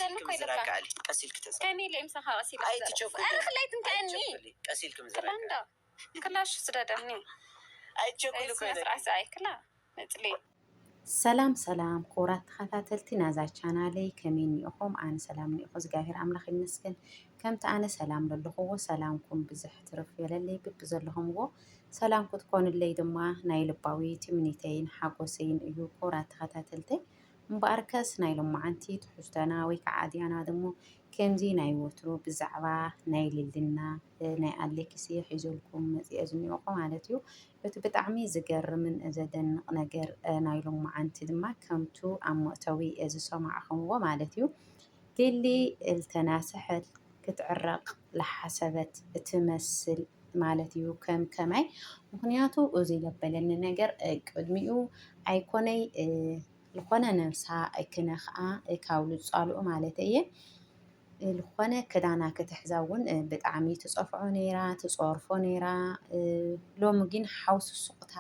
قسيلكم زراك علي قسيلك تزرع كاني اللي امسخها قسيلك انا خليت كاني قسيلكم زراك كلاش سدادني اي تشوكلو كلا نتلي ሰላም ኩራት ተኸታተልቲ ናዛ ቻናለይ ከመይ ኢኹም? ኣነ ሰላም ኢኹ ዝጋቢር ኣምላኽ ይመስገን። ከምቲ ኣነ ሰላም ዘለኹዎ ሰላምኩም ብዙሕ ትርፍ የለለይ ብዘለኹምዎ ሰላም ክትኮኑለይ ድማ ናይ ልባዊ ትምኒተይን ሓጎሰይን እዩ። ኩራት ተኸታተልተይ እምበኣርከስ ናይ ሎማዓንቲ ትሕዝቶና ወይ ከዓ ዲያና ድሞ ከምዚ ናይ ወትሩ ብዛዕባ ናይ ልልና ናይ ኣሌክስ ሒዘልኩም መፅአ ዝኒኦኹ ማለት እዩ። እቲ ብጣዕሚ ዝገርምን ዘደንቕ ነገር ናይ ሎማዓንቲ ድማ ከምቱ ኣብ መእተዊ ዝሰማዕኹምዎ ማለት እዩ። ሊሊ ዝተናስሐት ክትዕረቕ ዝሓሰበት እትመስል ማለት እዩ ከማይ ምክንያቱ እዚ ለበለኒ ነገር ቅድሚኡ ኣይኮነይ ዝኾነ ነብሳ ክነኽኣ ካብ ልፃልኡ ማለት እየ ዝኾነ ክዳና ክትሕዛውን ብጣዕሚ ትፀፍዖ ነይራ ትፀርፎ ነይራ። ሎሚ ግን ሓውሲ ሱቕታ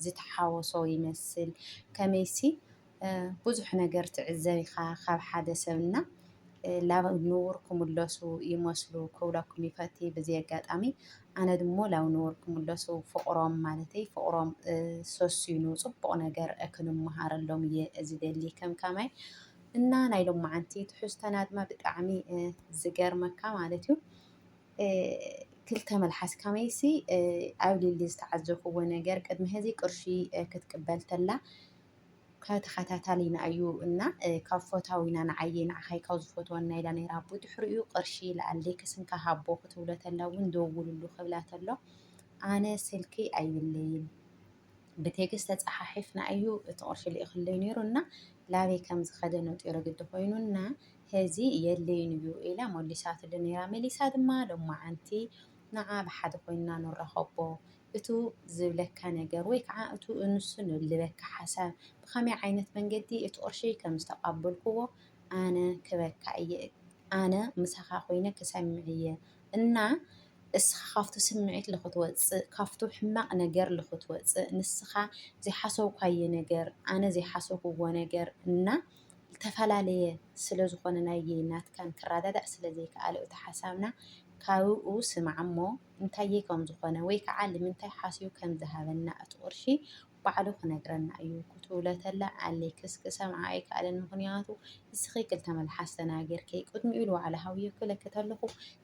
ዝተሓወሶ ይመስል ከመይሲ ብዙሕ ነገር ትዕዘብ ኢኻ ካብ ሓደ ሰብና ላብ ንቡር ክምለሱ ይመስሉ ክብለኩም ይፈቲ በዚ ኣጋጣሚ ኣነ ድሞ ላብ ንቡር ክምለሱ ፍቕሮም ማለተይ ፍቕሮም ሰሲኑ ፅቡቕ ነገር ክንመሃረሎም እየ ዝደሊ ከማይ እና ናይ ሎማዓንቲ ትሕዝቶና ድማ ብጣዕሚ ዝገርመካ ማለት እዩ። ክልተ መልሓስ ከመይሲ ኣብ ሊሊ ዝተዓዘብክዎ ነገር ቅድሚ ሕዚ ቅርሺ ክትቅበል ተላ ከተኸታታሊና እዩ እና ካብ ፎታዊና ንዓየ ንዓኸይ ካብ ዝፈትወና ኢላ ነይራ ብድሕሪኡ ቅርሺ ለኣሌክስን ካሃቦ ክትብሎ ተላ እውን ደውልሉ ክብላ ተሎ ኣነ ስልኪ ኣይብለይን ብቴክስት ተፀሓሒፍና እዩ እቲ ቅርሺ ልኢኽለይ ነይሩ እና ላበይ ከም ዝኸደ ነጢሩ ግዲ ኮይኑና ሕዚ የለይን እዩ ኢላ መሊሳትሉ ነይራ። መሊሳ ድማ ሎማዓንቲ ንዓ ብሓደ ኮይንና ንረኸቦ እቱ ዝብለካ ነገር ወይ ከዓ እቱ እንሱ ልበካ ሓሳብ ብኸመይ ዓይነት መንገዲ እቲ ቅርሺ ከም ዝተቐበልክዎ ኣነ ክበካ እየ ኣነ ምሳኻ ኮይነ ክሰምዕ እየ እና እስኻ ካብቲ ስምዒት ልኽትወፅእ ካብቱ ሕማቕ ነገር ልኽትወፅእ ንስኻ ዘይሓሰብካዮ ነገር ኣነ ዘይሓሰብክዎ ነገር እና ዝተፈላለየ ስለ ዝኾነ ናየ ናትካን ክረዳዳእ ስለ ዘይከኣለ እቲ ሓሳብና ካብኡ ስማዕ እሞ እንታይ ከም ዝኾነ ወይ ከዓ ንምንታይ ሓሲቡ ከም ዝሃበና እቲ ቅርሺ ባዕሉ ክነግረና እዩ ክትብሎ ተላ ኣሌክስ ክሰምዓ ኣይከኣለን። ምክንያቱ እስኺ ክልተ መልሓስ ተናገርከይ ቅድሚኡ ንባዕሉ ሃብዮ ክብለክ ተለኹ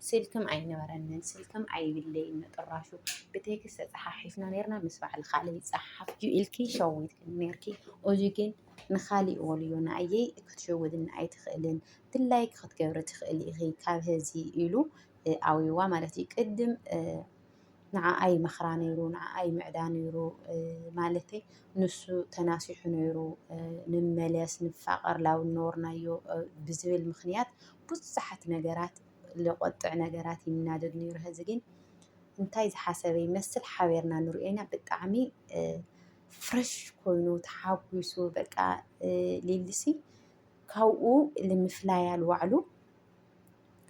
ስልክም ኣይነበረንን ስልክም ኣይብለይን ጥራሹ ብቴክስት ተፀሓሒፍና ነርና ምስ በዓል ካልእ ይፀሓፍ ኢልኪ ሸዊትክን ነርኪ እዚ ግን ንኻሊእ ወልዮ ንኣየይ ክትሸውድና ኣይትኽእልን ድላይ ክትገብሪ ትኽእል ኢኺ ካብ ህዚ ኢሉ ኣዊዋ ማለት እዩ። ቅድም ንዓኣይ መኽራ ነይሩ ንዓኣይ ምዕዳ ነይሩ ማለተይ ንሱ ተናሲሑ ነይሩ ንመለስ ንፋቐር ላው ነበርናዮ ብዝብል ምክንያት ብዙሓት ነገራት ዝቆጥዕ ነገራት ይናደድ ነይሩ። ህዚ ግን እንታይ ዝሓሰበ ይመስል ሓቢርና ንሪኦ ኢና ብጣዕሚ ፍረሽ ኮይኑ ተሓጒሱ በቃ ሊልሲ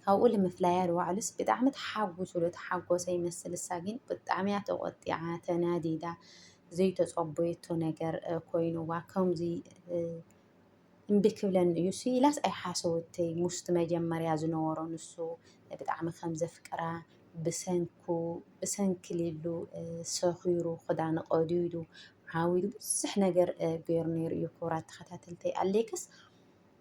ካብኡ ንምፍላያ ልዋዕሉስ ብጣዕሚ ተሓጒሱሉ ተሓጎሰ ይመስል። እሳ ግን ብጣዕሚ እያ ተቆጢዓ ተናዲዳ ዘይተፀበየቶ ነገር ኮይኑዋ ከምዚ እምቢ ክብለኒ እዩ ኢላስ ኣይሓሰበተይ ሙስቲ መጀመርያ ዝነበሮ ንሱ ብጣዕሚ ከም ዘፍቅራ ብሰንኪ ሊሉ ሰኺሩ ክዳኑ ቀዲዱ ዓዊዱ ብዙሕ ነገር ገይሩ ነይሩ እዩ። ኩራት ተኸታተልተይ ኣሌክስ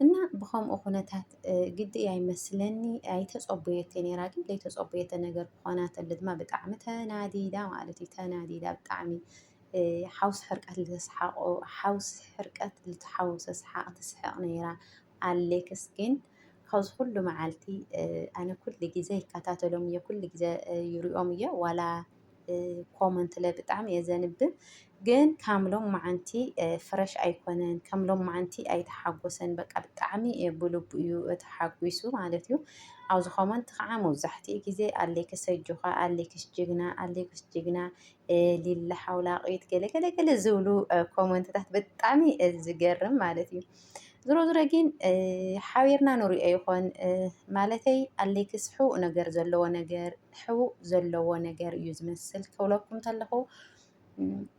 እና ብከምኡ ኩነታት ግዲ ኣይመስለኒ ኣይተፀበየተ ነይራ ግን ዘይተፀበየተ ነገር ክኾና ተለ ድማ ብጣዕሚ ተናዲዳ ማለት እዩ። ተናዲዳ ብጣዕሚ ሓውሲ ሕርቀት ዝተሓወሰ ሰሓቕ ትስሕቕ ነይራ። ኣሌክስ ግን ካብዚ ኩሉ መዓልቲ ኣነ ኩሉ ግዜ ይከታተሎም እየ ኩሉ ግዜ ይሪኦም እየ ዋላ ኮመንት ለ ብጣዕሚ እየ ዘንብብ ግን ከም ሎማዓንቲ ፍረሽ ኣይኮነን ከም ሎማዓንቲ ኣይተሓጎሰን በቃ ብጣዕሚ ብልቡ እዩ ተሓጒሱ ማለት እዩ። ኣብዚ ኮመንት ከዓ መብዛሕትኡ ግዜ ኣሌክስ ሰጆኻ ኣሌክስ ጅግና ሊሊ ሓውላቒት ገለገለ ዝብሉ ኮመንትታት ብጣዕሚ ዝገርም ማለት እዩ። ዝሮ ግን ሓቢርና ንሪኦ ይኾን ማለተይ ኣሌክስ ሕቡእ ዘለዎ ነገር እዩ ዝመስል ክብለኩም ተለኹ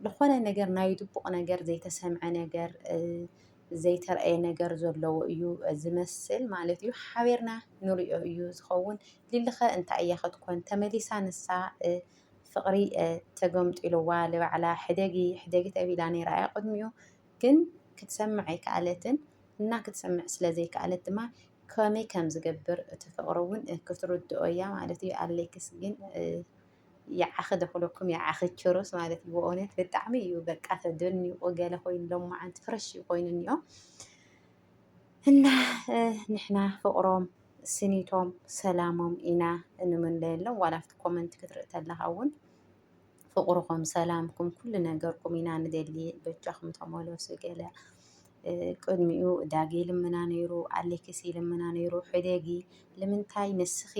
ዝኾነ ነገር ናይ ድቡቕ ነገር ዘይተሰምዐ ነገር ዘይተረአየ ነገር ዘለዎ እዩ ዝመስል ማለት እዩ። ሓቢርና ንሪኦ እዩ ዝኸውን። ሊልኸ እንታይ እያ ክትኮን ተመሊሳ ንሳ ፍቅሪ ተገምጢልዋ ንባዕላ ሕደጊ ተቢላ ነይራ እያ ቅድሚኡ ግን ክትሰምዕ ኣይከኣለትን እና ክትሰምዕ ስለዘይከኣለት ድማ ከመይ ከም ዝገብር እቲ ፍቅሪ እውን ክትርድኦ እያ ማለት እዩ። ኣሌክስ ግን ይዓኺ ደክለኩም ይዓኺ ችሩስ ማለት እዩ። ብእውነት ብጣዕሚ እዩ በቃ ተደኒቁ ገለ ኮይኑ ሎማዓንቲ ፍረሽ ኮይኑ እኒኦ እና ንሕና ፍቅሮም ስኒቶም ሰላሞም ኢና እንምንለየሎም። ዋላ ኣብቲ ኮመንት ክትርኢ ተለካ እውን ፍቅርኩም ሰላምኩም ኩሉ ነገርኩም ኢና ንደሊ በጃኹም ተመለሱ ገለ ቅድሚኡ ዳጊ ልምና ነይሩ ኣሌክስ ልምና ነይሩ ሕደጊ ንምንታይ ንስኺ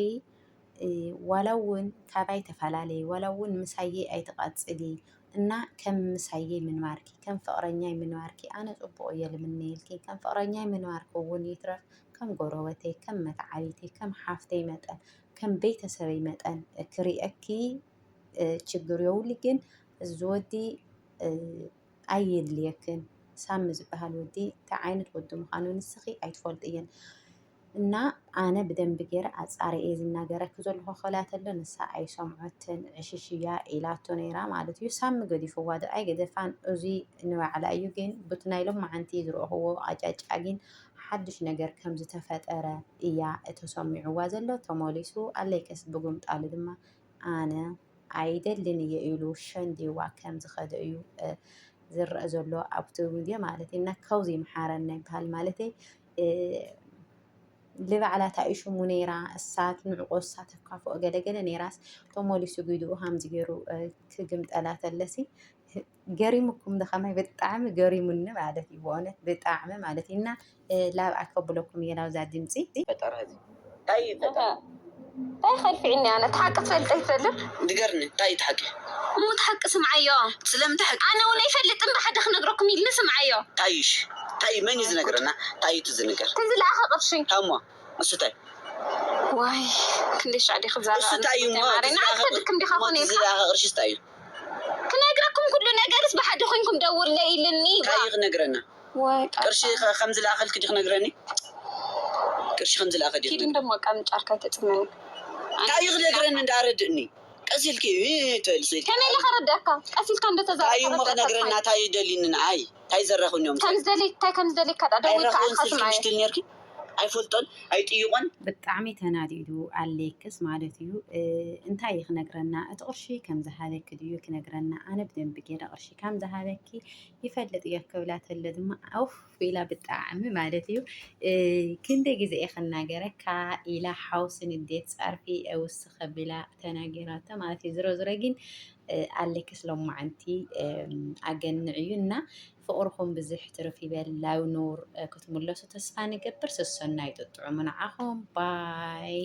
ዋላ እውን ካባይ ተፈላለየ ዋላ እውን ምሳዬ ኣይተቃፅሊ እና ከም ምሳዬ ምንባርኪ ከም ፍቅረኛይ ምንባርኪ ኣነ ፅቡቅ እየ ልምነየልኪ ከም ፍቅረኛይ ምንባርኪ እውን ይትረፍ ከም ጎረቤተይ ከም መትዓቢተይ ከም ሓፍተይ መጠን ከም ቤተሰበይ መጠን ክሪአኪ ችግር የብሉ ግን እዚ ወዲ ኣየድልየክን ሳሚ ዝበሃል ወዲ እንታይ ዓይነት ወዲ ምዃኑ ንስኺ ኣይትፈልጥ እየን እና ኣነ ብደንቢ ገይረ ኣፃሪኤ ዝናገረክ ዘለኹ ከላተሎ ንሳ ኣይሰምዖትን ዕሽሽያ ኢላቶ ነይራ ማለት እዩ። ሳሚ ገዲፍዋ ዶ ኣይገደፋን እዚ ንባዕላ እዩ ግን ቡት ናይ ሎማዓንቲ ዝረኽቦ ኣጫጫጊን ሓድሽ ነገር ከም ዝተፈጠረ እያ ተሰሚዕዋ ዘሎ ተመሊሱ ኣሌክስ ብጉምጣሉ ድማ ኣነ ኣይደልን እየ ኢሉ ሸንዲዋ ከም ዝኸደ እዩ ዝረአ ዘሎ ኣብቲ ቪድዮ ማለት እዩ። እና ካብዚ መሓረና ይበሃል ማለት ልባዕላ ታይሽሙ ነይራ እሳት ንዕቆ እሳት ተካፍኦ ገለገለ ነይራስ ተመሊሱ ግድኡ ከምዚ ገይሩ ክግምጠላ ተለሲ ገሪሙኩም ደኸማይ ብጣዕሚ ገሪሙኒ ማለት እዩ። ብእውነት ብጣዕሚ ማለት እዩ። እና ላብ ኣከብለኩም እየ ናብዛ ድምፂ እንታይ ከልፊዕኒ ኣነ ተሓቂ ትፈልጥ ኣይትፈልጥ ንገርኒ እንታይ ተሓቂ እሙ ተሓቂ ስምዓዮ ስለምንታይ ሓቂ ኣነ እውን ኣይፈልጥን ብሓደ ክነግረኩም ኢልኒ ስምዓዮ ታይሽ ታይ መን እዩ ዝነገረና ታይ እዩ ዝነገር ተዝለኣኸ ቅርሺ ታሞ እሱ ታይ ዋይ ክንደይ ሻዕዲ ክዛረብ እሱ ታይ እዩ ንዓትፈድክም ዲኻ ኮነ ዝለኣኸ ቅርሺ እንታይ እዩ ክነግረኩም ኩሉ ነገርስ ብሓደ ኮይንኩም ደውል ኢልኒ እንታይ እዩ ክነግረና ዋይ ቅርሺ ከም ዝለኣኸልክ ዲ ክነግረኒ ቅርሺ ከም ዝለኣኸ ዲ ኪድን ደሞ ቃምጫርካ ይተፅመኒ እንታይ እዩ ክነግረኒ እንዳረድእኒ ቀሲልኪ ትበልሲ ከመይ ለኸረድአካ ቀሲልካ እንደተዛረብ እንታይ እዩ ክነግረና እንታይ ደሊኒ ንዓይ እንታይ ዘረኽብኒዮም ከም ዝደለይካ ደውልካ ኣይረኽብን ስልኪ ነርኪ ኣይፈልጦን ኣይጥይቆን ብጣዕሚ ተናዲዱ ኣሌክስ ማለት እዩ። እንታይ እዩ ክነግረና እቲ ቅርሺ ከም ዝሃበኪ ድዩ ክነግረና ኣነ ብደንቢ ገይረ ቅርሺ ከም ዝሃበኪ ይፈልጥ እየ ክብላ ተለ ድማ ኣውፍ ኢላ ብጣዕሚ ማለት እዩ ክንደይ ግዜ እየ ክናገረካ ኢላ ሓውሲ ንዴት ፀርፊ ኣውስኽ ኣቢላ ተናጊራቶ ማለት እዩ። ዝሮ ግን ኣሌክስ ሎማዓንቲ ኣገንዕ እዩ እና ፍቅርኩም ብዙሕ ትርፍ ይበል ላብ ኑር ክትምለሱ ተስፋ ንገብር ስሰና ይጥጥዑ ምንዓኹም ባይ